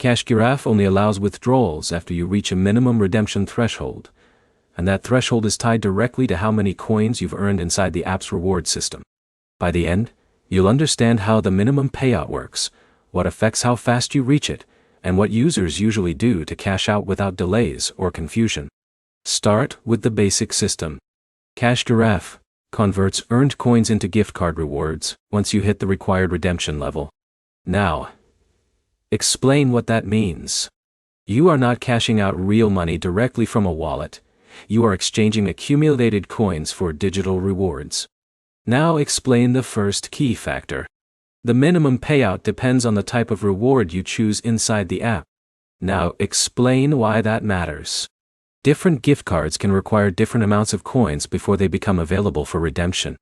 Giraffe only allows withdrawals after you reach a minimum redemption threshold, and that threshold is tied directly to how many coins you've earned inside the app's reward system. By the end, you'll understand how the minimum payout works, what affects how fast you reach it, and what users usually do to cash out without delays or confusion. Start with the basic system. Giraffe converts earned coins into gift card rewards once you hit the required redemption level. Now, explain what that means. You are not cashing out real money directly from a wallet. You are exchanging accumulated coins for digital rewards. Now explain the first key factor. The minimum payout depends on the type of reward you choose inside the app. Now explain why that matters. Different gift cards can require different amounts of coins before they become available for redemption.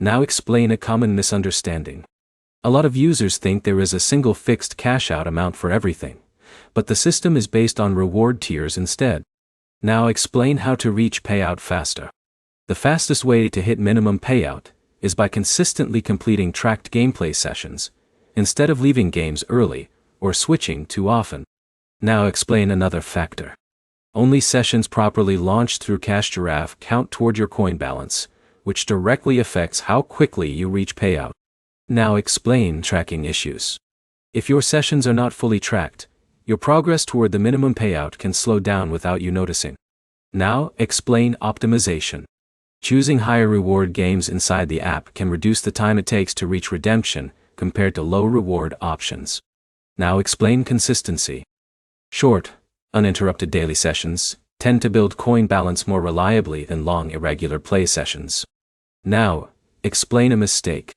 Now explain a common misunderstanding. A lot of users think there is a single fixed cash-out amount for everything, but the system is based on reward tiers instead. Now explain how to reach payout faster. The fastest way to hit minimum payout is by consistently completing tracked gameplay sessions, instead of leaving games early or switching too often. Now explain another factor. Only sessions properly launched through Giraffe count toward your coin balance, which directly affects how quickly you reach payout. Now explain tracking issues. If your sessions are not fully tracked, your progress toward the minimum payout can slow down without you noticing. Now explain optimization. Choosing higher reward games inside the app can reduce the time it takes to reach redemption compared to low reward options. Now explain consistency. Short, uninterrupted daily sessions tend to build coin balance more reliably than long irregular play sessions. Now, explain a mistake.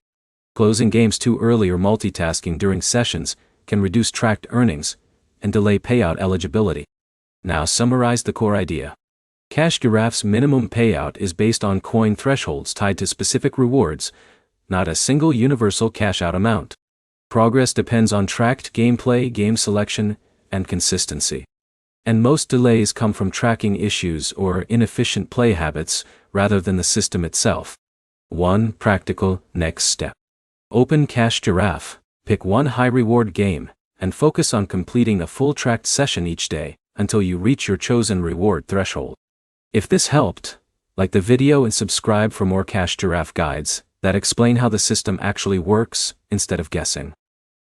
Closing games too early or multitasking during sessions can reduce tracked earnings and delay payout eligibility. Now summarize the core idea. Giraffe's minimum payout is based on coin thresholds tied to specific rewards, not a single universal cash-out amount. Progress depends on tracked gameplay, game selection, and consistency. And most delays come from tracking issues or inefficient play habits rather than the system itself. 1 practical next step. Open Giraffe, pick one high-reward game, and focus on completing a full tracked session each day until you reach your chosen reward threshold. If this helped, like the video and subscribe for more Giraffe guides that explain how the system actually works instead of guessing.